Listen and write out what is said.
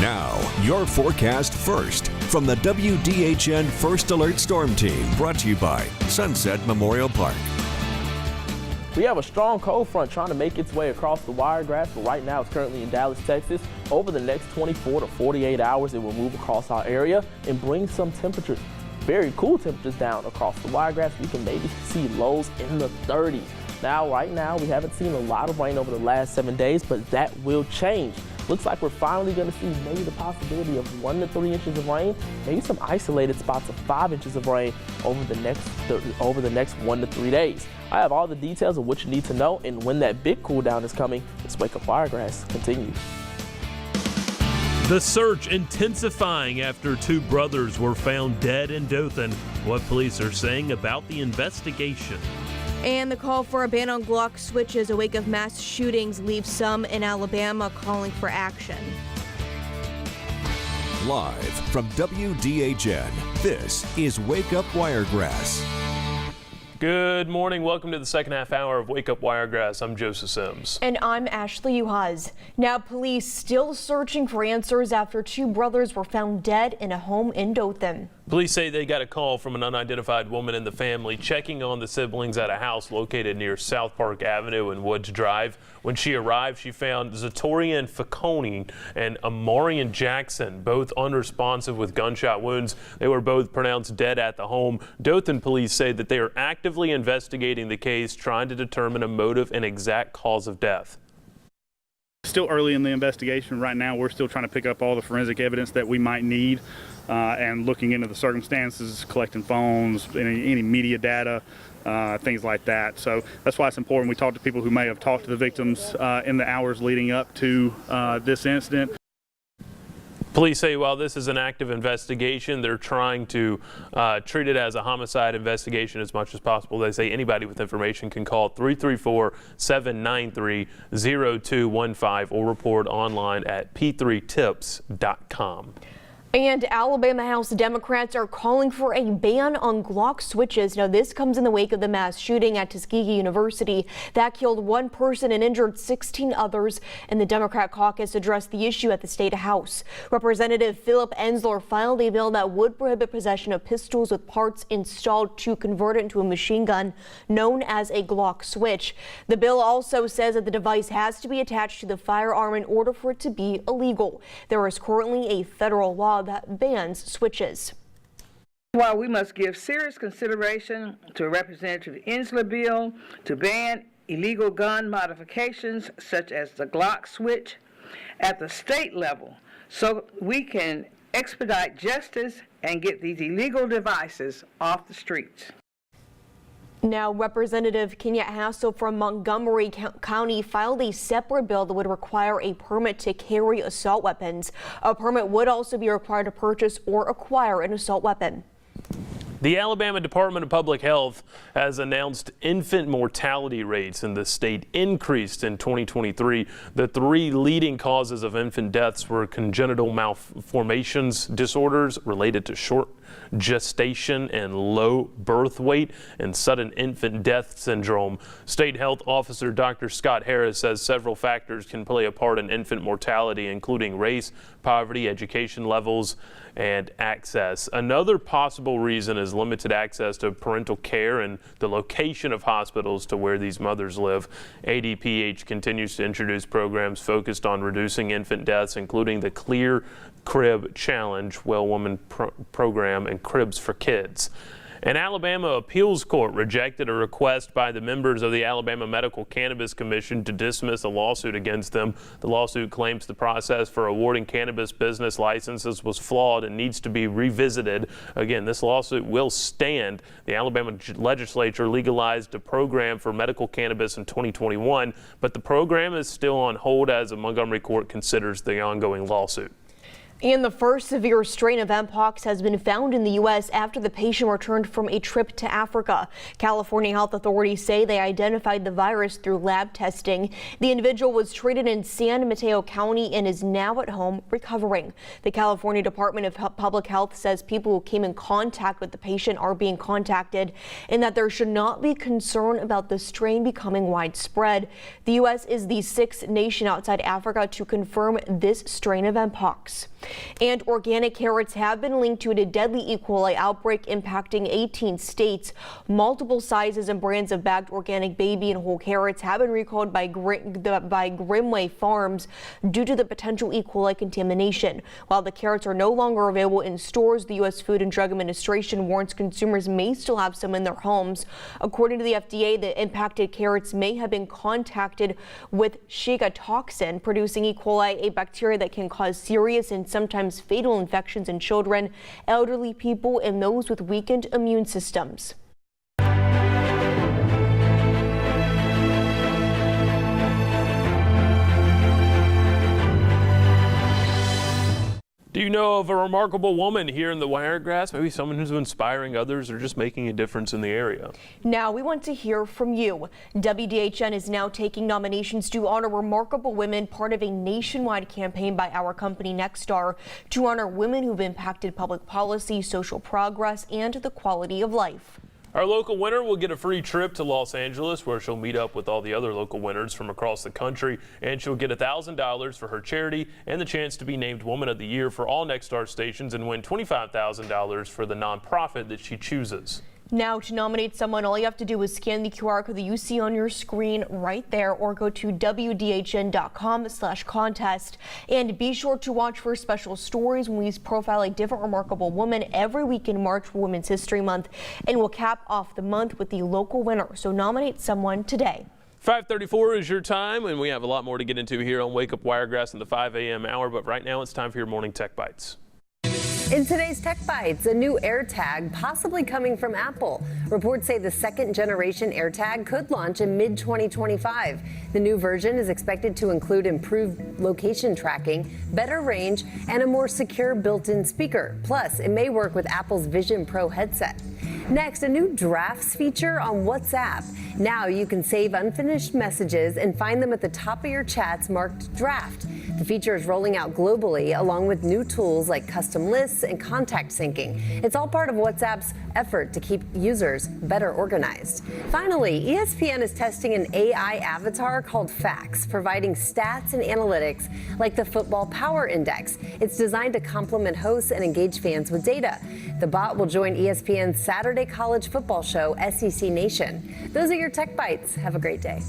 Now, your forecast first from the WDHN First Alert Storm Team, brought to you by Sunset Memorial Park. We have a strong cold front trying to make its way across the Wiregrass, but right now it's currently in Dallas, Texas. Over the next 24 to 48 hours, it will move across our area and bring some temperatures, very cool temperatures down across the Wiregrass. We can maybe see lows in the 30s. Now, right now, we haven't seen a lot of rain over the last 7 days, but that will change. Looks like we're finally going to see maybe the possibility of 1 to 3 inches of rain, maybe some isolated spots of 5 inches of rain over the next 1 to 3 days. I have all the details of what you need to know and when that big cool down is coming. This Wake Up Wiregrass continues. The search intensifying after 2 brothers were found dead in Dothan. What police are saying about the investigation. And the call for a ban on Glock switches, a wake of mass shootings, leaves some in Alabama calling for action. Live from WDHN, this is Wake Up Wiregrass. Good morning. Welcome to the second half hour of Wake Up Wiregrass. I'm Joseph Sims. And I'm Ashleigh Yuhas. Now, police still searching for answers after 2 brothers were found dead in a home in Dothan. Police say they got a call from an unidentified woman in the family checking on the siblings at a house located near South Park Avenue and Woods Drive. When she arrived, she found Zatorian Facone and Amarian Jackson, both unresponsive with gunshot wounds. They were both pronounced dead at the home. Dothan police say that they are actively investigating the case, trying to determine a motive and exact cause of death. Still early in the investigation. Right now, we're still trying to pick up all the forensic evidence that we might need and looking into the circumstances, collecting phones, any media data, things like that. So that's why it's important we talk to people who may have talked to the victims in the hours leading up to this incident. Police say while this is an active investigation, they're trying to treat it as a homicide investigation as much as possible. They say anybody with information can call 334-793-0215 or report online at p3tips.com. And Alabama House Democrats are calling for a ban on Glock switches. Now, this comes in the wake of the mass shooting at Tuskegee University that killed 1 person and injured 16 others. And the Democrat caucus addressed the issue at the State House. Representative Philip Ensler filed a bill that would prohibit possession of pistols with parts installed to convert it into a machine gun known as a Glock switch. The bill also says that the device has to be attached to the firearm in order for it to be illegal. There is currently a federal law that bans switches. While we must give serious consideration to Representative Ensler bill to ban illegal gun modifications such as the Glock switch at the state level so we can expedite justice and get these illegal devices off the streets. Now, Representative Kenya Hassel from Montgomery County filed a separate bill that would require a permit to carry assault weapons. A permit would also be required to purchase or acquire an assault weapon. The Alabama Department of Public Health has announced infant mortality rates in the state increased in 2023. The 3 leading causes of infant deaths were congenital malformations disorders related to short gestation and low birth weight, and sudden infant death syndrome. State Health Officer Dr. Scott Harris says several factors can play a part in infant mortality, including race, poverty, education levels, and access. Another possible reason is limited access to parental care and the location of hospitals to where these mothers live. ADPH continues to introduce programs focused on reducing infant deaths, including the Clear Crib Challenge, Well Woman program, and Cribs for Kids. An Alabama appeals court rejected a request by the members of the Alabama Medical Cannabis Commission to dismiss a lawsuit against them. The lawsuit claims the process for awarding cannabis business licenses was flawed and needs to be revisited. Again, this lawsuit will stand. The Alabama legislature legalized a program for medical cannabis in 2021, but the program is still on hold as a Montgomery court considers the ongoing lawsuit. And the first severe strain of Mpox has been found in the U.S. after the patient returned from a trip to Africa. California health authorities say they identified the virus through lab testing. The individual was treated in San Mateo County and is now at home recovering. The California Department of Public Health says people who came in contact with the patient are being contacted and that there should not be concern about the strain becoming widespread. The U.S. is the 6th nation outside Africa to confirm this strain of Mpox. And organic carrots have been linked to a deadly E. coli outbreak impacting 18 states. Multiple sizes and brands of bagged organic baby and whole carrots have been recalled by Grimway Farms due to the potential E. coli contamination. While the carrots are no longer available in stores, the U.S. Food and Drug Administration warns consumers may still have some in their homes. According to the FDA, the impacted carrots may have been contacted with Shiga toxin, producing E. coli, a bacteria that can cause serious and sometimes fatal infections in children, elderly people, and those with weakened immune systems. Do you know of a remarkable woman here in the Wiregrass? Maybe someone who's inspiring others or just making a difference in the area? Now we want to hear from you. WDHN is now taking nominations to honor remarkable women, part of a nationwide campaign by our company Nexstar to honor women who've impacted public policy, social progress, and the quality of life. Our local winner will get a free trip to Los Angeles, where she'll meet up with all the other local winners from across the country, and she'll get $1,000 for her charity and the chance to be named Woman of the Year for all Nexstar stations and win $25,000 for the nonprofit that she chooses. Now, to nominate someone, all you have to do is scan the QR code that you see on your screen right there, or go to WDHN.com/contest. And be sure to watch for special stories when we profile a different remarkable woman every week in March for Women's History Month. And we'll cap off the month with the local winner. So nominate someone today. 5:34 is your time, and we have a lot more to get into here on Wake Up Wiregrass in the 5 a.m. hour. But right now, it's time for your morning Tech Bites. In today's Tech Bites, a new AirTag possibly coming from Apple. Reports say the second-generation AirTag could launch in mid-2025. The new version is expected to include improved location tracking, better range, and a more secure built-in speaker. Plus, it may work with Apple's Vision Pro headset. Next, a new drafts feature on WhatsApp. Now you can save unfinished messages and find them at the top of your chats marked draft. The feature is rolling out globally, along with new tools like custom lists and contact syncing. It's all part of WhatsApp's effort to keep users better organized. Finally, ESPN is testing an AI avatar called Facts, providing stats and analytics like the Football Power Index. It's designed to complement hosts and engage fans with data. The bot will join ESPN's Saturday college football show, SEC Nation. Those are your Tech Bites. Have a great day.